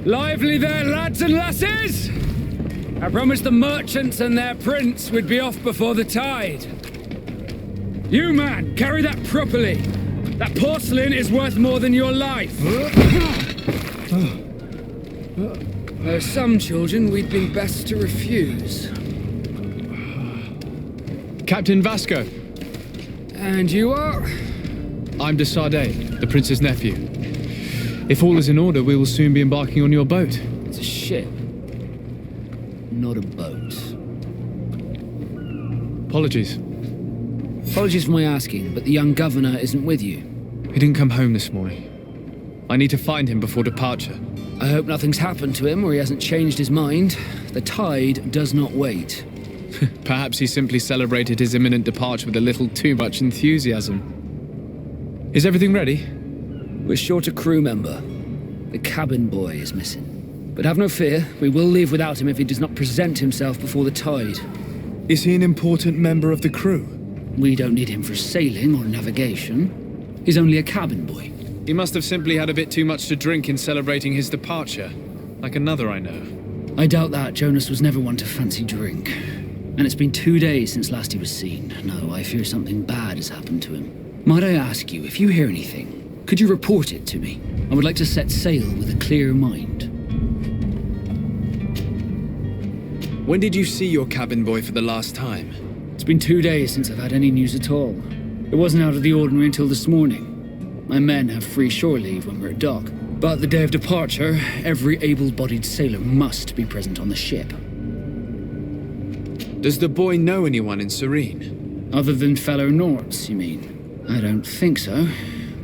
Lively there, lads and lasses! I promised the merchants and their prince we'd be off before the tide. You, man, carry that properly. That porcelain is worth more than your life. There are some children we'd been best to refuse. Captain Vasco. And you are? I'm de Sardet, the prince's nephew. If all is in order, we will soon be embarking on your boat. It's a ship, not a boat. Apologies. Apologies for my asking, but the young governor isn't with you. He didn't come home this morning. I need to find him before departure. I hope nothing's happened to him or he hasn't changed his mind. The tide does not wait. Perhaps he simply celebrated his imminent departure with a little too much enthusiasm. Is everything ready? We're short a crew member. The cabin boy is missing. But have no fear, we will leave without him if he does not present himself before the tide. Is he an important member of the crew? We don't need him for sailing or navigation. He's only a cabin boy. He must have simply had a bit too much to drink in celebrating his departure. Like another I know. I doubt that. Jonas was never one to fancy drink. And it's been 2 days since last he was seen. No, I fear something bad has happened to him. Might I ask you, if you hear anything, could you report it to me? I would like to set sail with a clear mind. When did you see your cabin boy for the last time? It's been 2 days since I've had any news at all. It wasn't out of the ordinary until this morning. My men have free shore leave when we're at dock. But the day of departure, every able-bodied sailor must be present on the ship. Does the boy know anyone in Serene? Other than fellow Naughts, you mean? I don't think so,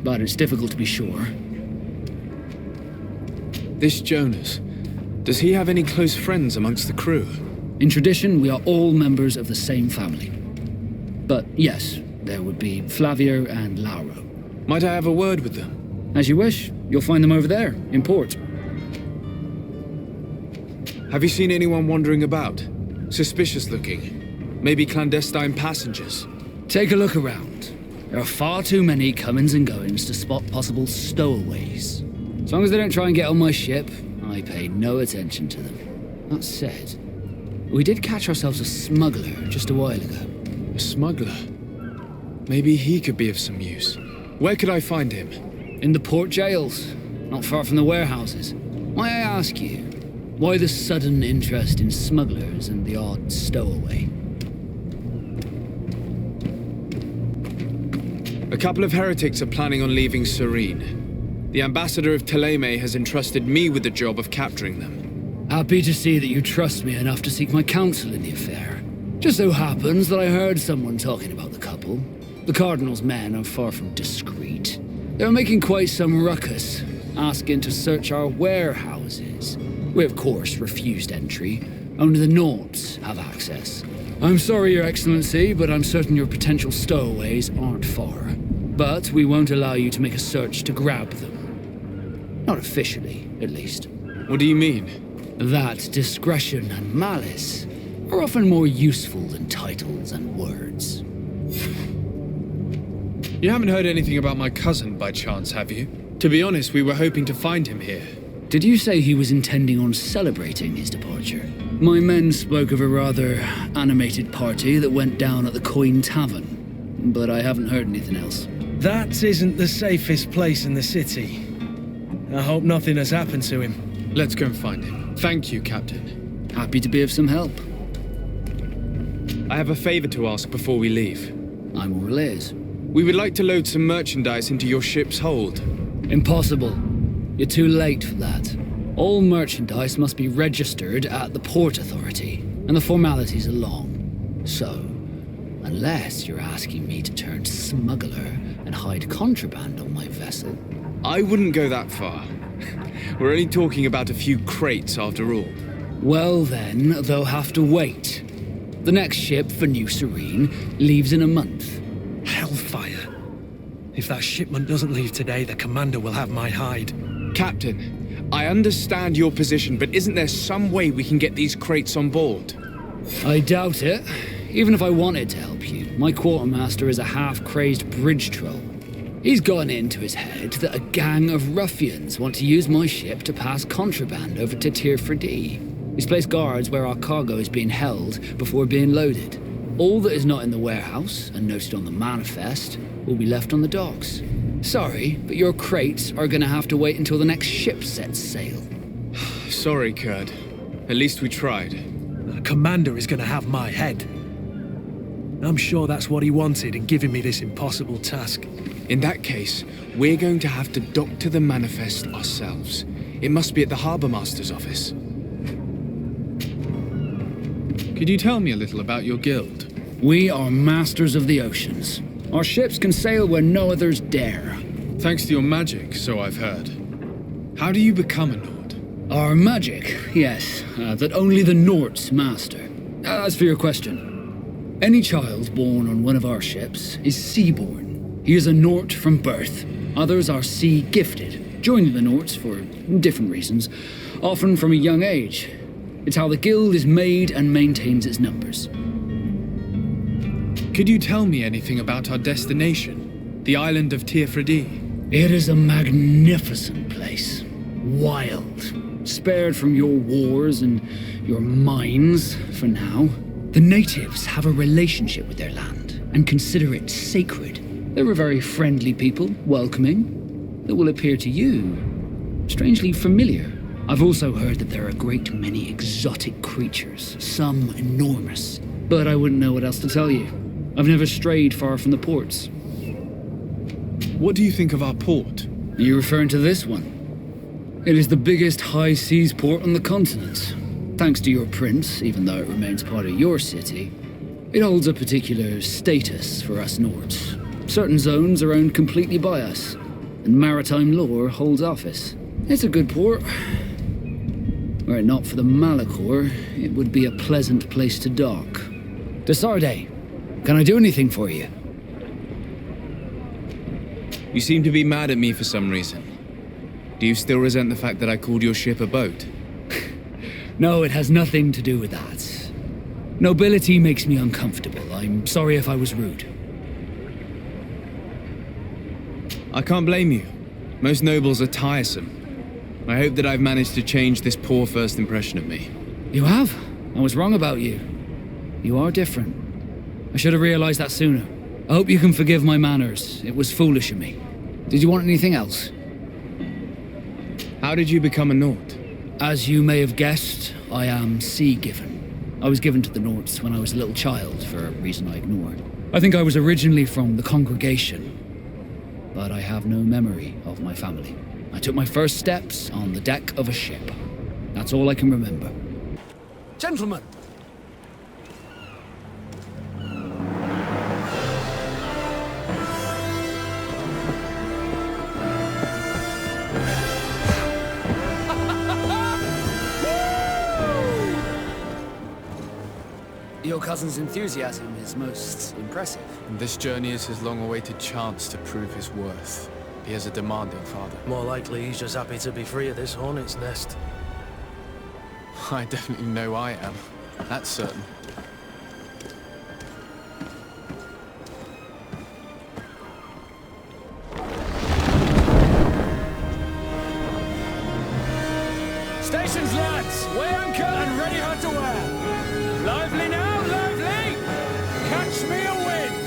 but it's difficult to be sure. This Jonas, does he have any close friends amongst the crew? In tradition, we are all members of the same family. But yes, there would be Flavio and Lauro. Might I have a word with them? As you wish. You'll find them over there, in port. Have you seen anyone wandering about? Suspicious looking. Maybe clandestine passengers? Take a look around. There are far too many comings and goings to spot possible stowaways. As long as they don't try and get on my ship, I pay no attention to them. That said, we did catch ourselves a smuggler just a while ago. A smuggler? Maybe he could be of some use. Where could I find him? In the port jails, not far from the warehouses. May I ask you, why the sudden interest in smugglers and the odd stowaway? A couple of heretics are planning on leaving Serene. The ambassador of Teleme has entrusted me with the job of capturing them. Happy to see that you trust me enough to seek my counsel in the affair. Just so happens that I heard someone talking about the couple. The Cardinal's men are far from discreet. They were making quite some ruckus, asking to search our warehouses. We, of course, refused entry. Only the Naughts have access. I'm sorry, Your Excellency, but I'm certain your potential stowaways aren't far. But we won't allow you to make a search to grab them. Not officially, at least. What do you mean? That discretion and malice are often more useful than titles and words. You haven't heard anything about my cousin, by chance, have you? To be honest, we were hoping to find him here. Did you say he was intending on celebrating his departure? My men spoke of a rather animated party that went down at the Coin Tavern, but I haven't heard anything else. That isn't the safest place in the city. I hope nothing has happened to him. Let's go and find him. Thank you, Captain. Happy to be of some help. I have a favor to ask before we leave. I'm all ears. We would like to load some merchandise into your ship's hold. Impossible. You're too late for that. All merchandise must be registered at the Port Authority, and the formalities are long. So, unless you're asking me to turn smuggler and hide contraband on my vessel... I wouldn't go that far. We're only talking about a few crates after all. Well then, they'll have to wait. The next ship for New Serene leaves in a month. Hellfire. If that shipment doesn't leave today, the commander will have my hide. Captain, I understand your position, but isn't there some way we can get these crates on board? I doubt it. Even if I wanted to help you, my quartermaster is a half-crazed bridge troll. He's gone into his head that a gang of ruffians want to use my ship to pass contraband over to Tier 4D. He's placed guards where our cargo is being held before being loaded. All that is not in the warehouse, and noted on the manifest, will be left on the docks. Sorry, but your crates are gonna have to wait until the next ship sets sail. Sorry, Kurd. At least we tried. The commander is gonna have my head. I'm sure that's what he wanted in giving me this impossible task. In that case, we're going to have to dock to the manifest ourselves. It must be at the Harbour Master's office. Could you tell me a little about your guild? We are masters of the oceans. Our ships can sail where no others dare. Thanks to your magic, so I've heard. How do you become a Naught? Our magic, yes, that only the Naughts master. As for your question, any child born on one of our ships is seaborn. He is a Naught from birth. Others are sea-gifted, joining the Naughts for different reasons, often from a young age. It's how the guild is made and maintains its numbers. Could you tell me anything about our destination? The island of Tier 4D? It is a magnificent place. Wild. Spared from your wars and your mines, for now. The natives have a relationship with their land and consider it sacred. They're a very friendly people, welcoming, that will appear to you strangely familiar. I've also heard that there are a great many exotic creatures, some enormous, but I wouldn't know what else to tell you. I've never strayed far from the ports. What do you think of our port? Are you referring to this one? It is the biggest high seas port on the continent. Thanks to your prince, even though it remains part of your city, it holds a particular status for us Naughts. Certain zones are owned completely by us, and maritime law holds office. It's a good port. Were it not for the Malachor, it would be a pleasant place to dock. Desarde, can I do anything for you? You seem to be mad at me for some reason. Do you still resent the fact that I called your ship a boat? No, it has nothing to do with that. Nobility makes me uncomfortable. I'm sorry if I was rude. I can't blame you. Most nobles are tiresome. I hope that I've managed to change this poor first impression of me. You have? I was wrong about you. You are different. I should have realized that sooner. I hope you can forgive my manners. It was foolish of me. Did you want anything else? How did you become a Naught? As you may have guessed, I am sea-given. I was given to the Naughts when I was a little child for a reason I ignore. I think I was originally from the congregation, but I have no memory of my family. I took my first steps on the deck of a ship. That's all I can remember. Gentlemen! Your cousin's enthusiasm is most impressive. This journey is his long-awaited chance to prove his worth. He has a demanding father. More likely he's just happy to be free of this hornet's nest. I definitely know I am. That's certain. Stations, lads! Weigh anchor and ready hard to wear! Lively now, lively! Catch me a wind!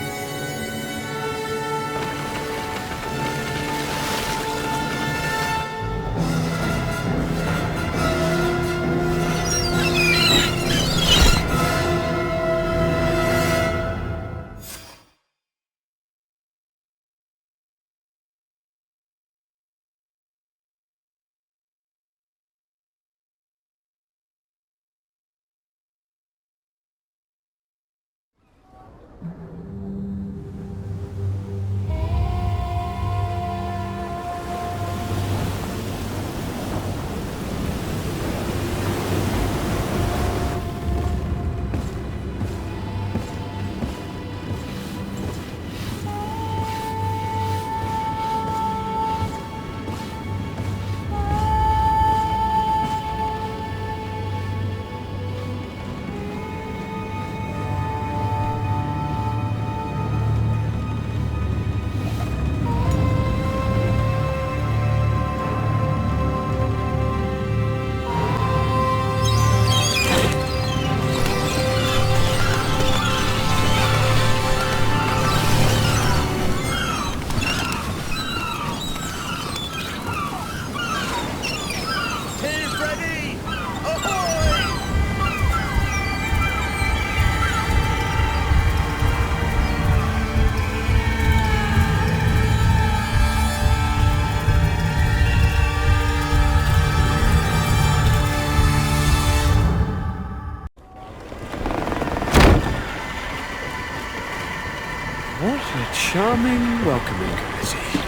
charming, welcoming committee.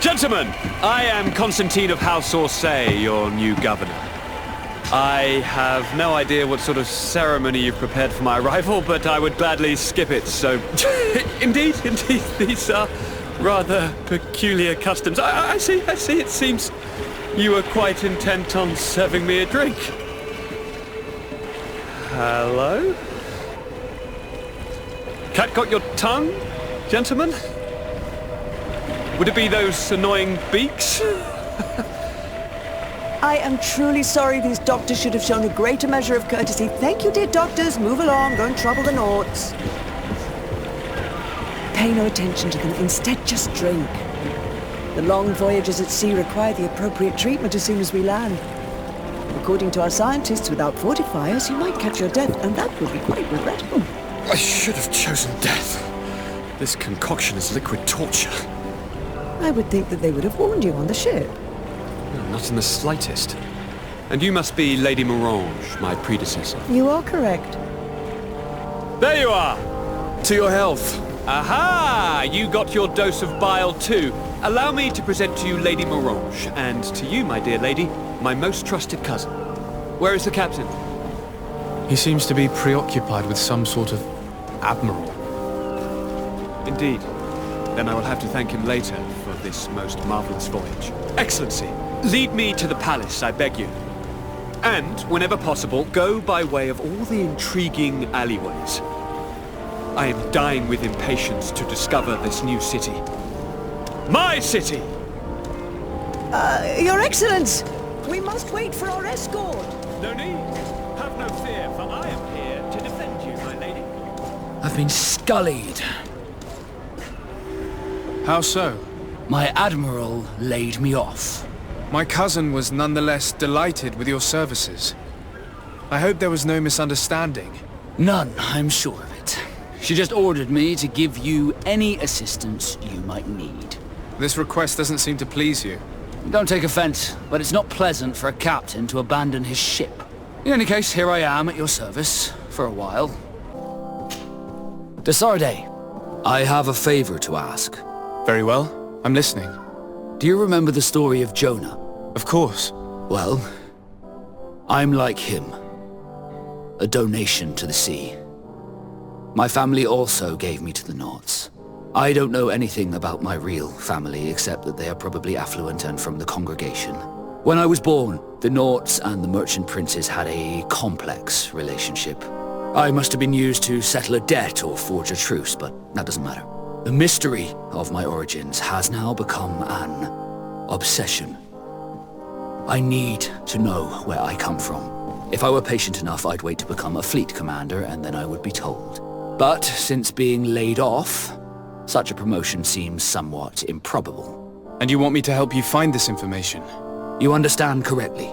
Gentlemen, I am Constantine of House Orsay, your new governor. I have no idea what sort of ceremony you've prepared for my arrival, but I would gladly skip it, so... Indeed, these are rather peculiar customs. I see, it seems you are quite intent on serving me a drink. Hello? Cat got your tongue, gentlemen? Would it be those annoying beaks? I am truly sorry. These doctors should have shown a greater measure of courtesy. Thank you, dear doctors. Move along. Don't trouble the Naughts. Pay no attention to them. Instead, just drink. The long voyages at sea require the appropriate treatment as soon as we land. According to our scientists, without fortifiers, you might catch your death, and that would be quite regrettable. I should have chosen death. This concoction is liquid torture. I would think that they would have warned you on the ship. Not in the slightest. And you must be Lady Morange, my predecessor. You are correct. There you are! To your health. Aha! You got your dose of bile too. Allow me to present to you Lady Morange, and to you, my dear lady, my most trusted cousin. Where is the captain? He seems to be preoccupied with some sort of admiral. Indeed. Then I will have to thank him later for this most marvelous voyage. Excellency, lead me to the palace, I beg you. And, whenever possible, go by way of all the intriguing alleyways. I am dying with impatience to discover this new city. My city! Your Excellence! We must wait for our escort! No need. Have no fear, for I am here to defend you, my lady. I've been scullied. How so? My admiral laid me off. My cousin was nonetheless delighted with your services. I hope there was no misunderstanding. None, I'm sure of it. She just ordered me to give you any assistance you might need. This request doesn't seem to please you. Don't take offense, but it's not pleasant for a captain to abandon his ship. In any case, here I am at your service, for a while. Desarde, I have a favor to ask. Very well. I'm listening. Do you remember the story of Jonah? Of course. Well, I'm like him. A donation to the sea. My family also gave me to the Naughts. I don't know anything about my real family, except that they are probably affluent and from the congregation. When I was born, the Naughts and the merchant princes had a complex relationship. I must have been used to settle a debt or forge a truce, but that doesn't matter. The mystery of my origins has now become an obsession. I need to know where I come from. If I were patient enough, I'd wait to become a fleet commander, and then I would be told. But since being laid off, such a promotion seems somewhat improbable. And you want me to help you find this information? You understand correctly.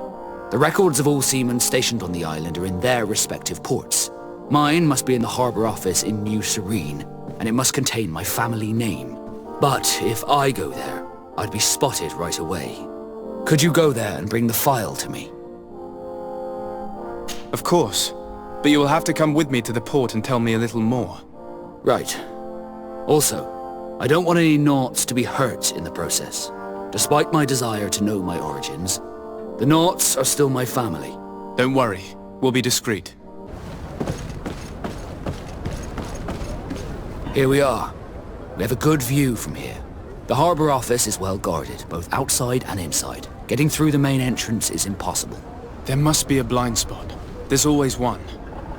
The records of all seamen stationed on the island are in their respective ports. Mine must be in the harbor office in New Serene, and it must contain my family name. But if I go there, I'd be spotted right away. Could you go there and bring the file to me? Of course. But you will have to come with me to the port and tell me a little more. Right. Also, I don't want any Naughts to be hurt in the process. Despite my desire to know my origins, the Naughts are still my family. Don't worry. We'll be discreet. Here we are. We have a good view from here. The harbor office is well guarded, both outside and inside. Getting through the main entrance is impossible. There must be a blind spot. There's always one.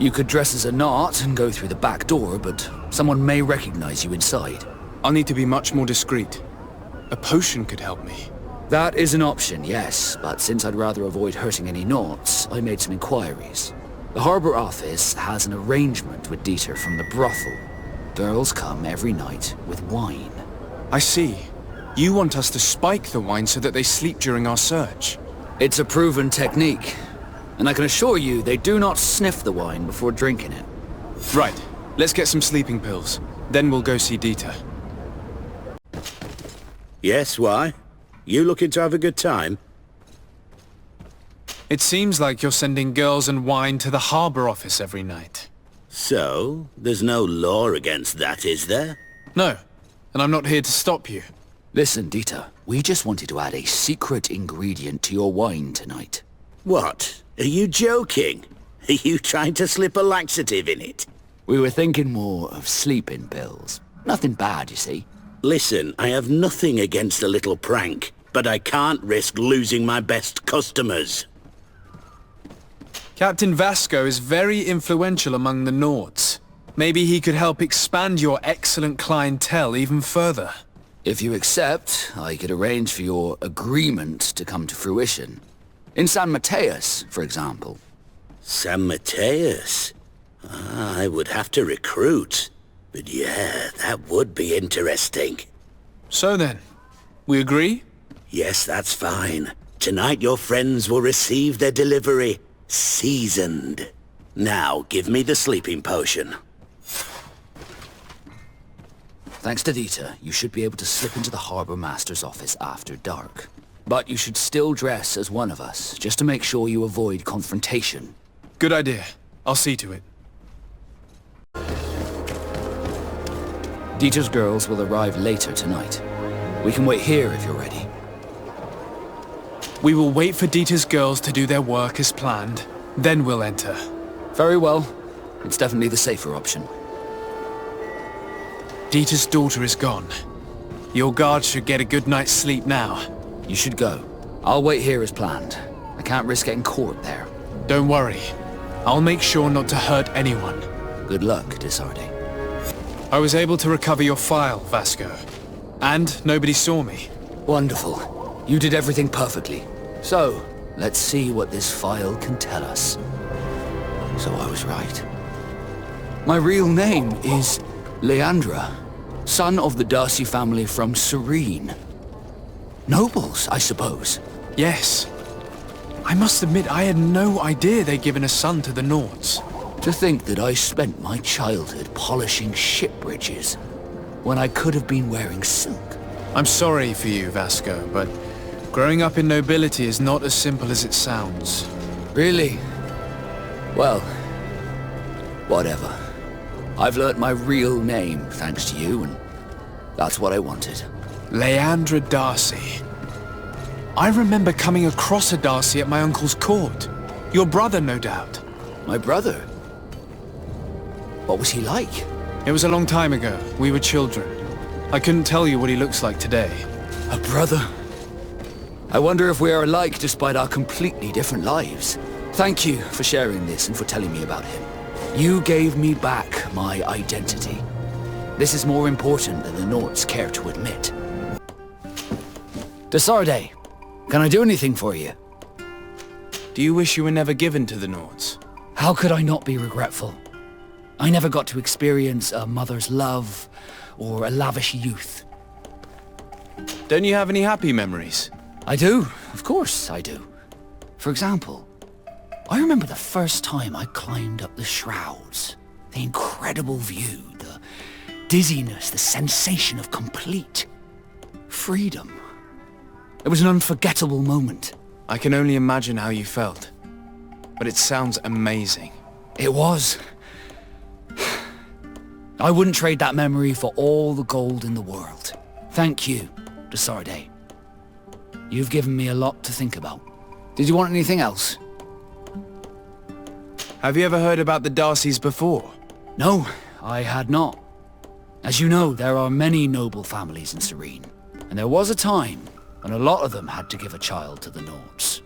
You could dress as a Naught and go through the back door, but someone may recognize you inside. I'll need to be much more discreet. A potion could help me. That is an option, yes, but since I'd rather avoid hurting any Naughts, I made some inquiries. The harbor office has an arrangement with Dieter from the brothel. Girls come every night with wine. I see. You want us to spike the wine so that they sleep during our search. It's a proven technique, and I can assure you they do not sniff the wine before drinking it. Right. Let's get some sleeping pills. Then we'll go see Dieter. Yes, why? You looking to have a good time? It seems like you're sending girls and wine to the harbor office every night. So, there's no law against that, is there? No, and I'm not here to stop you. Listen, Dieter, we just wanted to add a secret ingredient to your wine tonight. What? Are you joking? Are you trying to slip a laxative in it? We were thinking more of sleeping pills. Nothing bad, you see. Listen, I have nothing against a little prank, but I can't risk losing my best customers. Captain Vasco is very influential among the Naughts. Maybe he could help expand your excellent clientele even further. If you accept, I could arrange for your agreement to come to fruition. In San Mateus, for example. San Mateus? I would have to recruit. But yeah, that would be interesting. So then, we agree? Yes, that's fine. Tonight your friends will receive their delivery, seasoned. Now, give me the sleeping potion. Thanks to Dieter, you should be able to slip into the Harbour Master's office after dark. But you should still dress as one of us, just to make sure you avoid confrontation. Good idea. I'll see to it. Dieter's girls will arrive later tonight. We can wait here if you're ready. We will wait for Dieter's girls to do their work as planned, then we'll enter. Very well. It's definitely the safer option. Dieter's daughter is gone. Your guards should get a good night's sleep now. You should go. I'll wait here as planned. I can't risk getting caught there. Don't worry. I'll make sure not to hurt anyone. Good luck, Desarde. I was able to recover your file, Vasco. And nobody saw me. Wonderful. You did everything perfectly. So, let's see what this file can tell us. So I was right. My real name is Leandra, son of the Darcy family from Serene. Nobles, I suppose. Yes. I must admit I had no idea they'd given a son to the Naughts. To think that I spent my childhood polishing ship bridges when I could have been wearing silk. I'm sorry for you, Vasco, but growing up in nobility is not as simple as it sounds. Really? Well, whatever. I've learnt my real name thanks to you, and that's what I wanted. Leandra Darcy. I remember coming across a Darcy at my uncle's court. Your brother, no doubt. My brother? What was he like? It was a long time ago. We were children. I couldn't tell you what he looks like today. A brother? I wonder if we are alike despite our completely different lives. Thank you for sharing this and for telling me about him. You gave me back my identity. This is more important than the Naughts care to admit. Desarde, can I do anything for you? Do you wish you were never given to the Naughts? How could I not be regretful? I never got to experience a mother's love or a lavish youth. Don't you have any happy memories? I do, of course I do. For example, I remember the first time I climbed up the shrouds. The incredible view, the dizziness, the sensation of complete freedom. It was an unforgettable moment. I can only imagine how you felt. But it sounds amazing. It was. I wouldn't trade that memory for all the gold in the world. Thank you, Desarde. You've given me a lot to think about. Did you want anything else? Have you ever heard about the Darcys before? No, I had not. As you know, there are many noble families in Serene, and there was a time when a lot of them had to give a child to the Naughts.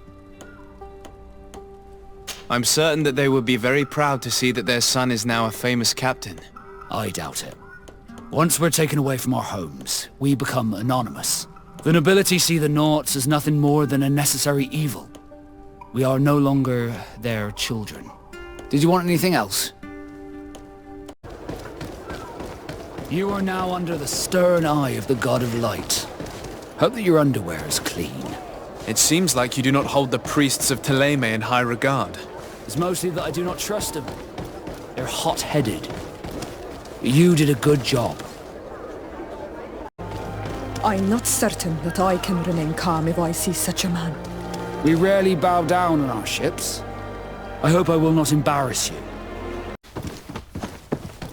I'm certain that they would be very proud to see that their son is now a famous captain. I doubt it. Once we're taken away from our homes, we become anonymous. The nobility see the Naughts as nothing more than a necessary evil. We are no longer their children. Did you want anything else? You are now under the stern eye of the God of Light. Hope that your underwear is clean. It seems like you do not hold the priests of Thélème in high regard. It's mostly that I do not trust them. They're hot-headed. You did a good job. I'm not certain that I can remain calm if I see such a man. We rarely bow down on our ships. I hope I will not embarrass you.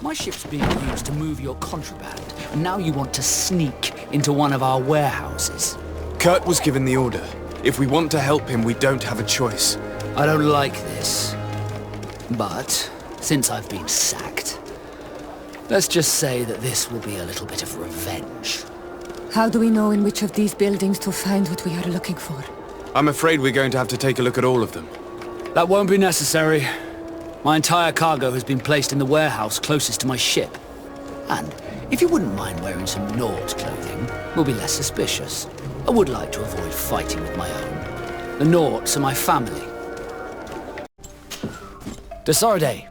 My ship's being used to move your contraband. and now you want to sneak into one of our warehouses. Kurt was given the order. If we want to help him, we don't have a choice. I don't like this. But, since I've been sacked, let's just say that this will be a little bit of revenge. How do we know in which of these buildings to find what we are looking for? I'm afraid we're going to have to take a look at all of them. That won't be necessary. My entire cargo has been placed in the warehouse closest to my ship. And if you wouldn't mind wearing some Naughts clothing, we'll be less suspicious. I would like to avoid fighting with my own. The Naughts are my family. Desarde,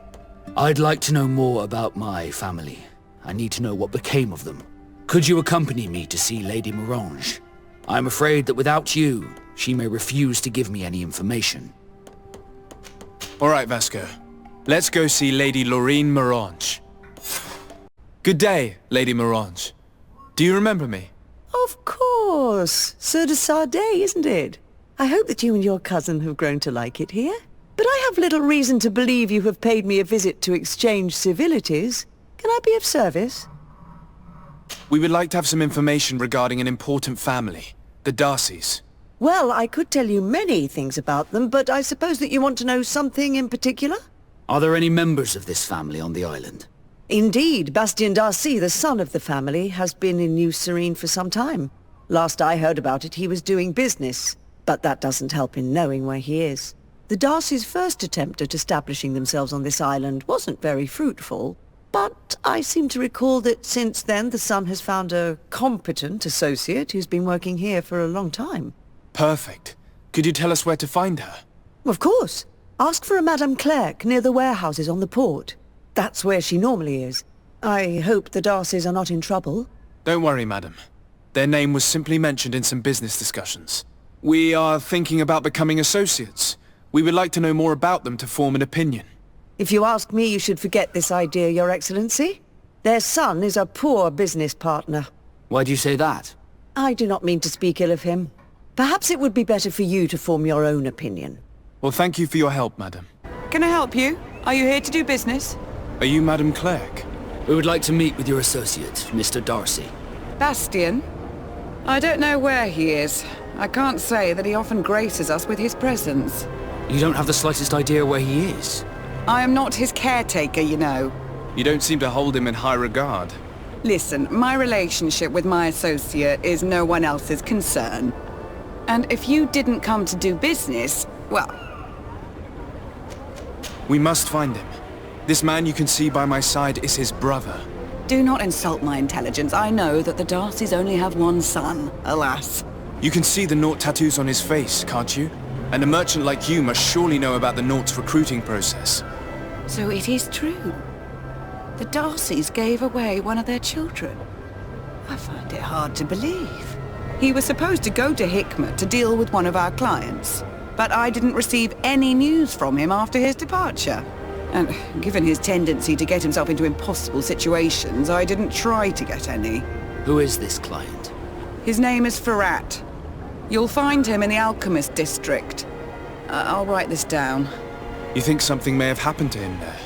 I'd like to know more about my family. I need to know what became of them. Could you accompany me to see Lady Morange? I'm afraid that without you, she may refuse to give me any information. All right, Vasco. Let's go see Lady Lorraine Morange. Good day, Lady Morange. Do you remember me? Of course. Sir de Sardet, isn't it? I hope that you and your cousin have grown to like it here. But I have little reason to believe you have paid me a visit to exchange civilities. Can I be of service? We would like to have some information regarding an important family, the Darcys. Well, I could tell you many things about them, but I suppose that you want to know something in particular? Are there any members of this family on the island? Indeed, Bastian Darcy, the son of the family, has been in New Serene for some time. Last I heard about it, he was doing business, but that doesn't help in knowing where he is. The Darcys' first attempt at establishing themselves on this island wasn't very fruitful, but I seem to recall that since then the son has found a competent associate who's been working here for a long time. Perfect. Could you tell us where to find her? Of course. Ask for a Madame Clerc near the warehouses on the port. That's where she normally is. I hope the Darcys are not in trouble. Don't worry, madam. Their name was simply mentioned in some business discussions. We are thinking about becoming associates. We would like to know more about them to form an opinion. If you ask me, you should forget this idea, Your Excellency. Their son is a poor business partner. Why do you say that? I do not mean to speak ill of him. Perhaps it would be better for you to form your own opinion. Well, thank you for your help, madam. Can I help you? Are you here to do business? Are you Madame Clerc? We would like to meet with your associate, Mr. Darcy. Bastian? I don't know where he is. I can't say that he often graces us with his presence. You don't have the slightest idea where he is? I am not his caretaker, you know. You don't seem to hold him in high regard. Listen, my relationship with my associate is no one else's concern. And if you didn't come to do business, well... We must find him. This man you can see by my side is his brother. Do not insult my intelligence. I know that the Darcys only have one son, alas. You can see the Naught tattoos on his face, can't you? And a merchant like you must surely know about the Naught's recruiting process. So it is true. The Darcys gave away one of their children. I find it hard to believe. He was supposed to go to Hikmet to deal with one of our clients, but I didn't receive any news from him after his departure. And given his tendency to get himself into impossible situations, I didn't try to get any. Who is this client? His name is Ferrat. You'll find him in the Alchemist district. I'll write this down. You think something may have happened to him there?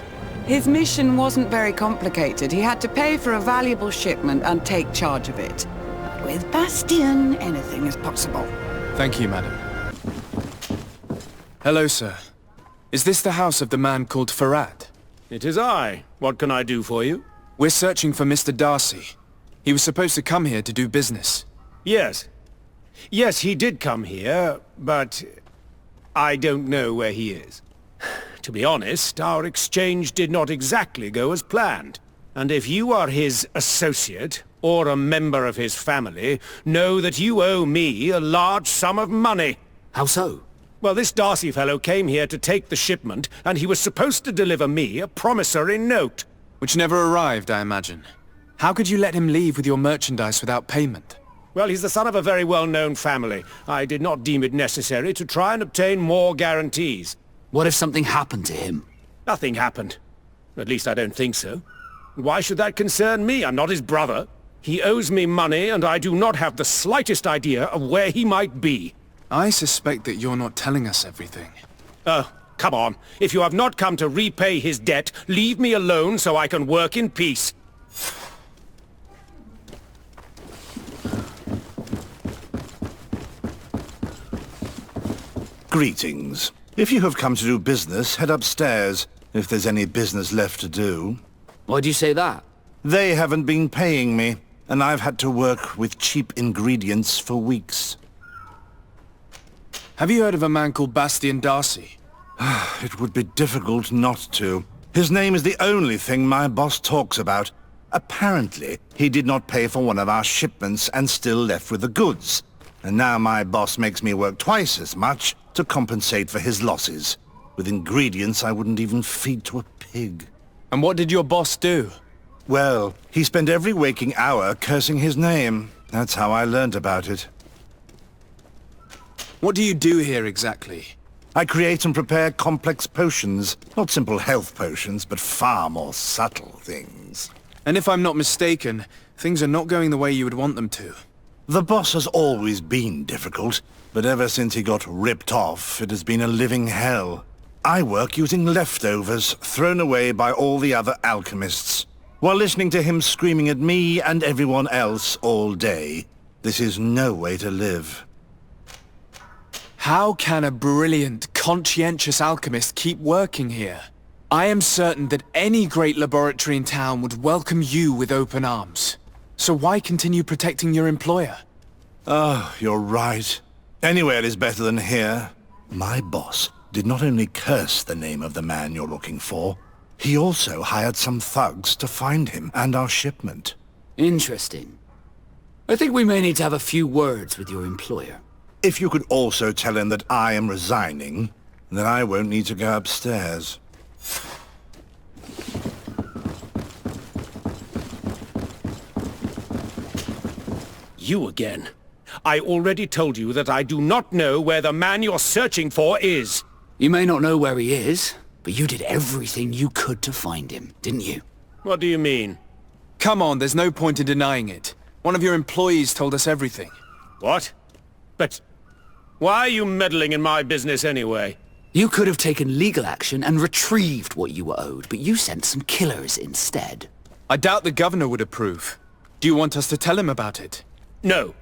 His mission wasn't very complicated. He had to pay for a valuable shipment and take charge of it. But with Bastian, anything is possible. Thank you, madam. Hello, sir. Is this the house of the man called Ferrat? It is I. What can I do for you? We're searching for Mr. Darcy. He was supposed to come here to do business. Yes. Yes, he did come here, but I don't know where he is. To be honest, our exchange did not exactly go as planned. And if you are his associate, or a member of his family, know that you owe me a large sum of money. How so? Well, this Darcy fellow came here to take the shipment, and he was supposed to deliver me a promissory note. Which never arrived, I imagine. How could you let him leave with your merchandise without payment? Well, he's the son of a very well-known family. I did not deem it necessary to try and obtain more guarantees. What if something happened to him? Nothing happened. At least I don't think so. Why should that concern me? I'm not his brother. He owes me money, and I do not have the slightest idea of where he might be. I suspect that you're not telling us everything. Oh, come on. If you have not come to repay his debt, leave me alone so I can work in peace. Greetings. If you have come to do business, head upstairs, if there's any business left to do. Why'd you say that? They haven't been paying me, and I've had to work with cheap ingredients for weeks. Have you heard of a man called Bastian Darcy? It would be difficult not to. His name is the only thing my boss talks about. Apparently, he did not pay for one of our shipments and still left with the goods. And now my boss makes me work twice as much to compensate for his losses. With ingredients I wouldn't even feed to a pig. And what did your boss do? Well, he spent every waking hour cursing his name. That's how I learned about it. What do you do here exactly? I create and prepare complex potions. Not simple health potions, but far more subtle things. And if I'm not mistaken, things are not going the way you would want them to. The boss has always been difficult, but ever since he got ripped off, it has been a living hell. I work using leftovers thrown away by all the other alchemists, while listening to him screaming at me and everyone else all day. This is no way to live. How can a brilliant, conscientious alchemist keep working here? I am certain that any great laboratory in town would welcome you with open arms. So why continue protecting your employer? Oh, you're right. Anywhere is better than here. My boss did not only curse the name of the man you're looking for, he also hired some thugs to find him and our shipment. Interesting. I think we may need to have a few words with your employer. If you could also tell him that I am resigning, then I won't need to go upstairs. You again. I already told you that I do not know where the man you're searching for is. You may not know where he is, but you did everything you could to find him, didn't you? What do you mean? Come on, there's no point in denying it. One of your employees told us everything. What? But why are you meddling in my business anyway? You could have taken legal action and retrieved what you were owed, but you sent some killers instead. I doubt the governor would approve. Do you want us to tell him about it? No.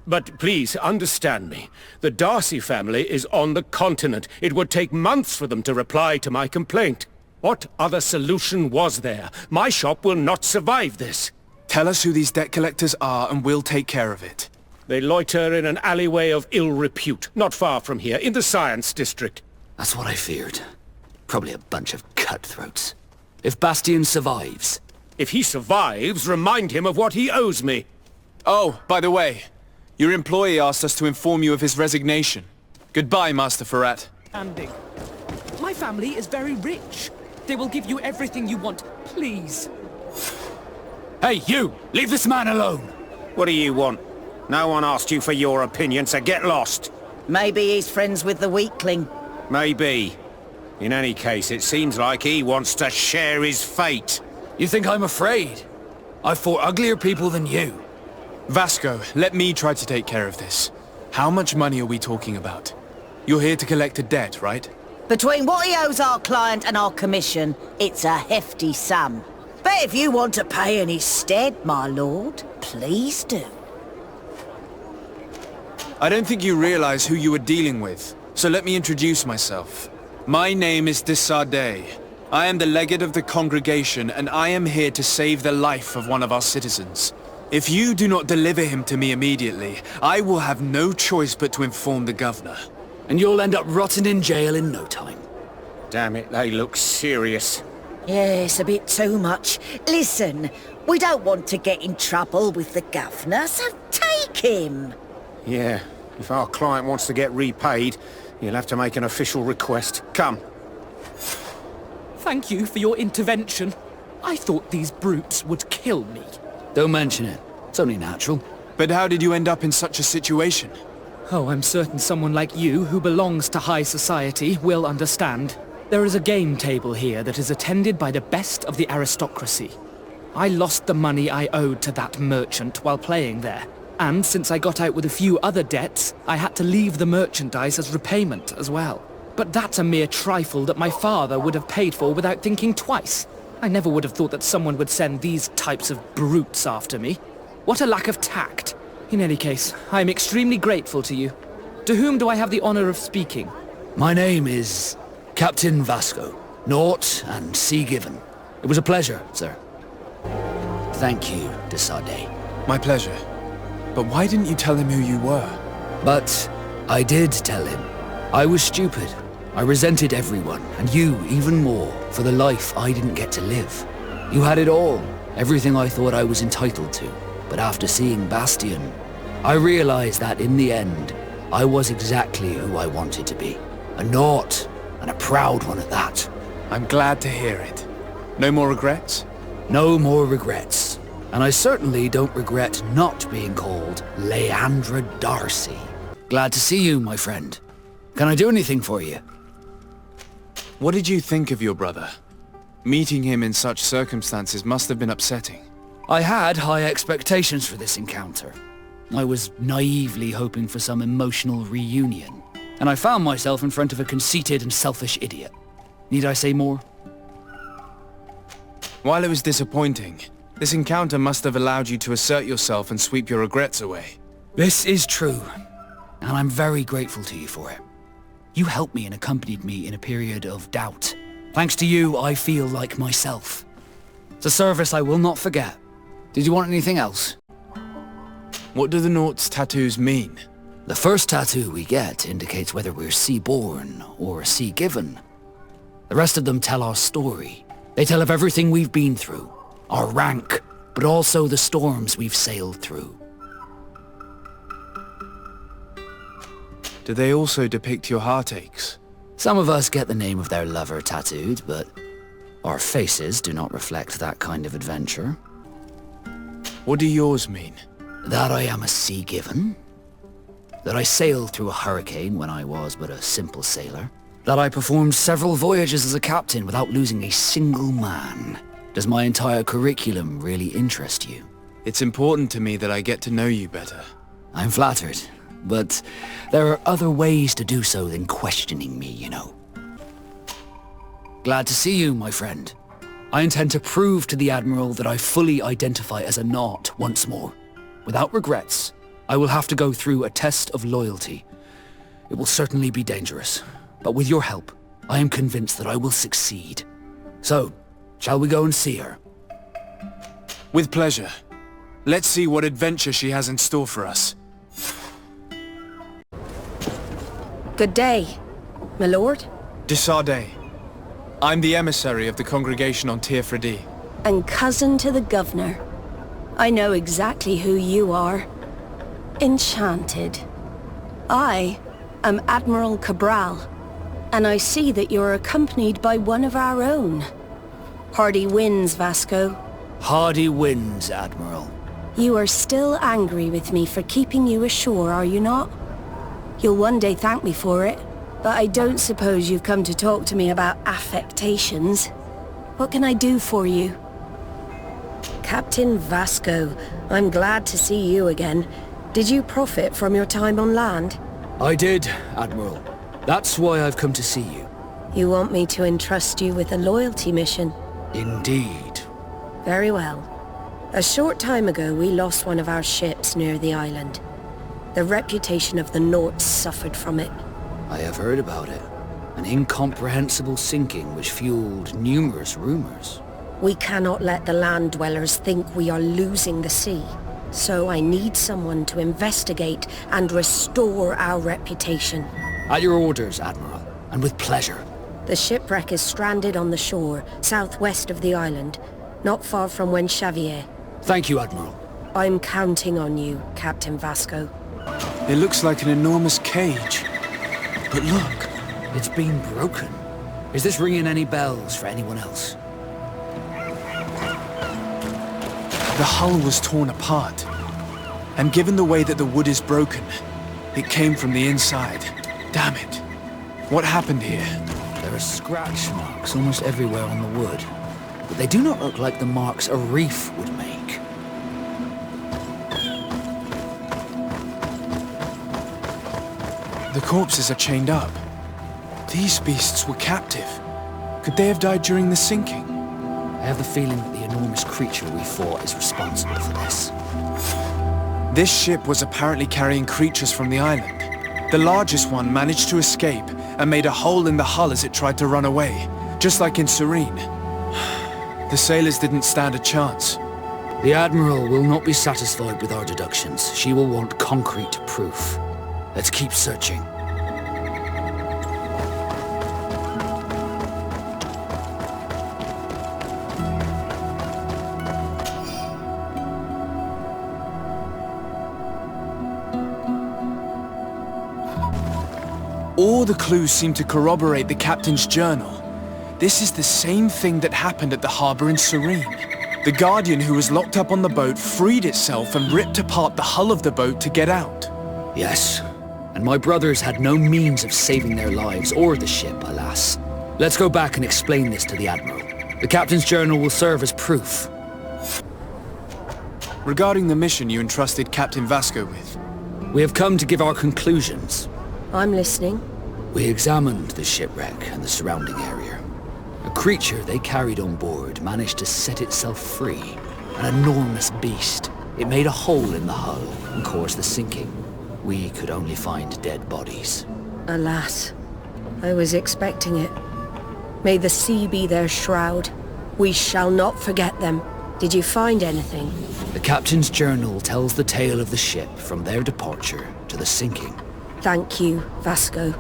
But please, understand me. The Darcy family is on the continent. It would take months for them to reply to my complaint. What other solution was there? My shop will not survive this. Tell us who these debt collectors are and we'll take care of it. They loiter in an alleyway of ill repute, not far from here, in the Science District. That's what I feared. Probably a bunch of cutthroats. If Bastian survives... If he survives, remind him of what he owes me. Oh, by the way, your employee asked us to inform you of his resignation. Goodbye, Master Ferrat. Andy, my family is very rich. They will give you everything you want, please. Hey, you! Leave this man alone! What do you want? No one asked you for your opinion, so get lost. Maybe he's friends with the weakling. Maybe. In any case, it seems like he wants to share his fate. You think I'm afraid? I've fought uglier people than you. Vasco, let me try to take care of this. How much money are we talking about? You're here to collect a debt, right? Between what he owes our client and our commission, it's a hefty sum. But if you want to pay in his stead, my lord, please do. I don't think you realize who you are dealing with, so let me introduce myself. My name is de Sardet. I am the legate of the congregation, and I am here to save the life of one of our citizens. If you do not deliver him to me immediately, I will have no choice but to inform the governor. And you'll end up rotting in jail in no time. Damn it, they look serious. Yes, a bit too much. Listen, we don't want to get in trouble with the governor, so take him. Yeah, if our client wants to get repaid, he'll have to make an official request. Come. Thank you for your intervention. I thought these brutes would kill me. Don't mention it. It's only natural. But how did you end up in such a situation? Oh, I'm certain someone like you, who belongs to high society, will understand. There is a game table here that is attended by the best of the aristocracy. I lost the money I owed to that merchant while playing there. And since I got out with a few other debts, I had to leave the merchandise as repayment as well. But that's a mere trifle that my father would have paid for without thinking twice. I never would have thought that someone would send these types of brutes after me. What a lack of tact. In any case, I'm extremely grateful to you. To whom do I have the honor of speaking? My name is Captain Vasco, Naughts and Sea Given. It was a pleasure, sir. Thank you, Desade. My pleasure. But why didn't you tell him who you were? But I did tell him. I was stupid. I resented everyone, and you even more, for the life I didn't get to live. You had it all, everything I thought I was entitled to. But after seeing Bastian, I realized that in the end, I was exactly who I wanted to be. A Naught, and a proud one at that. I'm glad to hear it. No more regrets? No more regrets. And I certainly don't regret not being called Leandra Darcy. Glad to see you, my friend. Can I do anything for you? What did you think of your brother? Meeting him in such circumstances must have been upsetting. I had high expectations for this encounter. I was naively hoping for some emotional reunion, and I found myself in front of a conceited and selfish idiot. Need I say more? While it was disappointing, this encounter must have allowed you to assert yourself and sweep your regrets away. This is true, and I'm very grateful to you for it. You helped me and accompanied me in a period of doubt. Thanks to you, I feel like myself. It's a service I will not forget. Did you want anything else? What do the Naughts tattoos mean? The first tattoo we get indicates whether we're sea-born or sea-given. The rest of them tell our story. They tell of everything we've been through, our rank, but also the storms we've sailed through. Do they also depict your heartaches? Some of us get the name of their lover tattooed, but our faces do not reflect that kind of adventure. What do yours mean? That I am a sea-given. That I sailed through a hurricane when I was but a simple sailor. That I performed several voyages as a captain without losing a single man. Does my entire curriculum really interest you? It's important to me that I get to know you better. I'm flattered, but there are other ways to do so than questioning me, you know. Glad to see you, my friend. I intend to prove to the Admiral that I fully identify as a Naught once more. Without regrets, I will have to go through a test of loyalty. It will certainly be dangerous, but with your help, I am convinced that I will succeed. So, shall we go and see her? With pleasure. Let's see what adventure she has in store for us. Good day, my lord. Desade. I'm the emissary of the congregation on Tirfredi. And cousin to the governor. I know exactly who you are. Enchanted. I am Admiral Cabral, and I see that you're accompanied by one of our own. Hardy winds, Vasco. Hardy winds, Admiral. You are still angry with me for keeping you ashore, are you not? You'll one day thank me for it, but I don't suppose you've come to talk to me about affectations. What can I do for you? Captain Vasco, I'm glad to see you again. Did you profit from your time on land? I did, Admiral. That's why I've come to see you. You want me to entrust you with a loyalty mission? Indeed. Very well. A short time ago, we lost one of our ships near the island. The reputation of the Naughts suffered from it. I have heard about it. An incomprehensible sinking which fueled numerous rumors. We cannot let the land dwellers think we are losing the sea. So I need someone to investigate and restore our reputation. At your orders, Admiral, and with pleasure. The shipwreck is stranded on the shore, southwest of the island, not far from Xavier. Thank you, Admiral. I'm counting on you, Captain Vasco. It looks like an enormous cage. But look, it's been broken. Is this ringing any bells for anyone else? The hull was torn apart. And given the way that the wood is broken, it came from the inside. Damn it. What happened here? There are scratch marks almost everywhere on the wood. But they do not look like the marks a reef would make. The corpses are chained up. These beasts were captive. Could they have died during the sinking? I have the feeling that the enormous creature we fought is responsible for this. This ship was apparently carrying creatures from the island. The largest one managed to escape and made a hole in the hull as it tried to run away, just like in Serene. The sailors didn't stand a chance. The Admiral will not be satisfied with our deductions. She will want concrete proof. Let's keep searching. All the clues seem to corroborate the captain's journal. This is the same thing that happened at the harbor in Serene. The Guardian who was locked up on the boat freed itself and ripped apart the hull of the boat to get out. Yes, and my brothers had no means of saving their lives or the ship, alas. Let's go back and explain this to the Admiral. The captain's journal will serve as proof. Regarding the mission you entrusted Captain Vasco with, we have come to give our conclusions. I'm listening. We examined the shipwreck and the surrounding area. A creature they carried on board managed to set itself free. An enormous beast. It made a hole in the hull and caused the sinking. We could only find dead bodies. Alas, I was expecting it. May the sea be their shroud. We shall not forget them. Did you find anything? The captain's journal tells the tale of the ship from their departure to the sinking. Thank you, Vasco.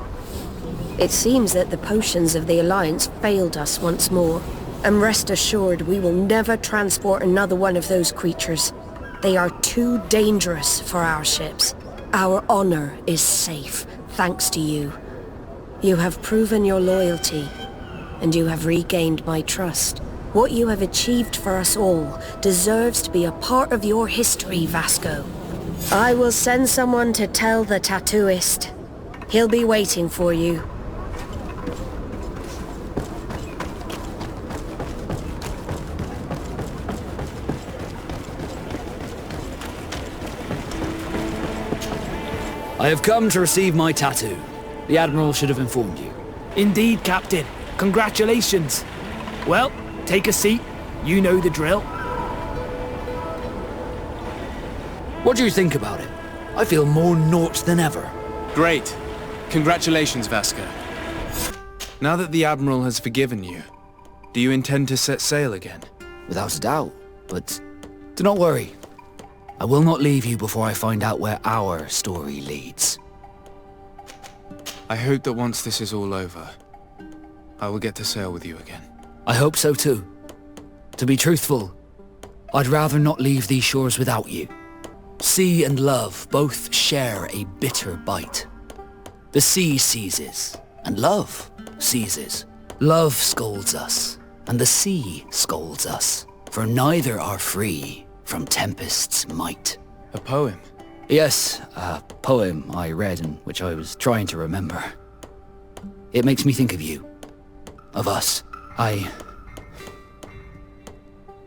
It seems that the potions of the Alliance failed us once more. And rest assured, we will never transport another one of those creatures. They are too dangerous for our ships. Our honor is safe, thanks to you. You have proven your loyalty, and you have regained my trust. What you have achieved for us all deserves to be a part of your history, Vasco. I will send someone to tell the tattooist. He'll be waiting for you. I have come to receive my tattoo. The Admiral should have informed you. Indeed, Captain. Congratulations. Well, take a seat. You know the drill. What do you think about it? I feel more Naughts than ever. Great. Congratulations, Vasco. Now that the Admiral has forgiven you, do you intend to set sail again? Without a doubt, but do not worry. I will not leave you before I find out where our story leads. I hope that once this is all over, I will get to sail with you again. I hope so too. To be truthful, I'd rather not leave these shores without you. Sea and love both share a bitter bite. The sea seizes, and love seizes. Love scolds us, and the sea scolds us, for neither are free from tempest's might. A poem? Yes, a poem I read and which I was trying to remember. It makes me think of you. Of us.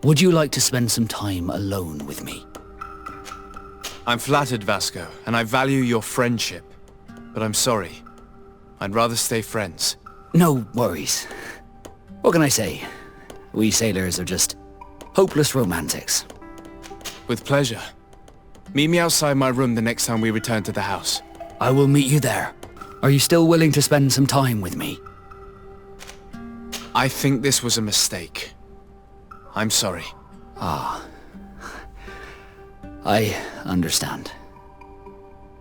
Would you like to spend some time alone with me? I'm flattered, Vasco, and I value your friendship. But I'm sorry. I'd rather stay friends. No worries. What can I say? We sailors are just hopeless romantics. With pleasure. Meet me outside my room the next time we return to the house. I will meet you there. Are you still willing to spend some time with me? I think this was a mistake. I'm sorry. Ah. I understand.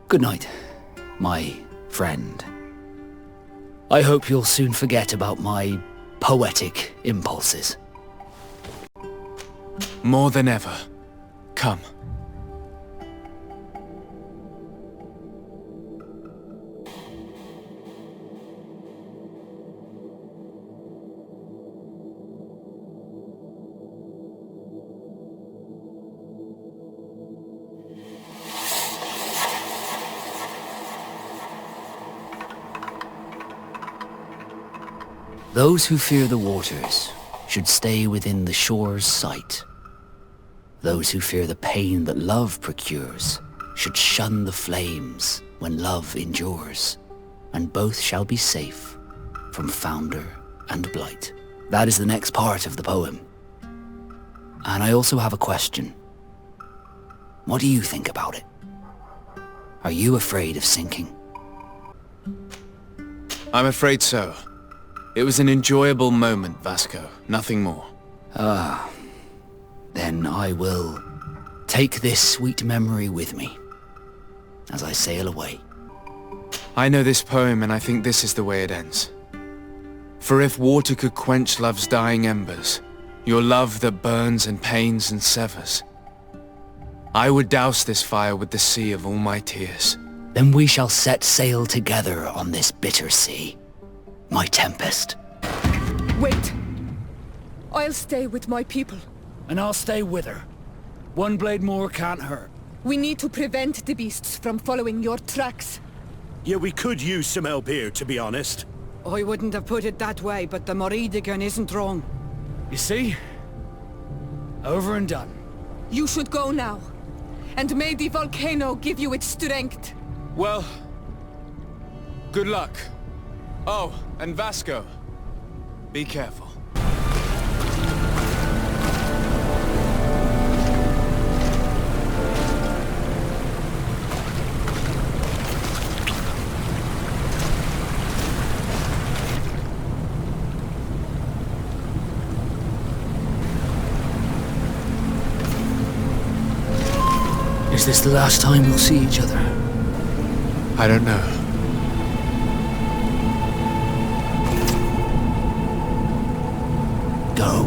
Good night, my friend. I hope you'll soon forget about my poetic impulses. More than ever. Come. Those who fear the waters should stay within the shore's sight. Those who fear the pain that love procures should shun the flames when love endures, and both shall be safe from founder and blight. That is the next part of the poem. And I also have a question. What do you think about it? Are you afraid of sinking? I'm afraid so. It was an enjoyable moment, Vasco. Nothing more. Ah. Then I will take this sweet memory with me as I sail away. I know this poem, and I think this is the way it ends. For if water could quench love's dying embers, your love that burns and pains and severs, I would douse this fire with the sea of all my tears. Then we shall set sail together on this bitter sea, my Tempest. Wait! I'll stay with my people. And I'll stay with her. One blade more can't hurt. We need to prevent the beasts from following your tracks. Yeah, we could use some help here, to be honest. I wouldn't have put it that way, but the Morridigan isn't wrong. You see? Over and done. You should go now. And may the volcano give you its strength. Well, good luck. Oh, and Vasco, be careful. Is this the last time we'll see each other? I don't know. Go.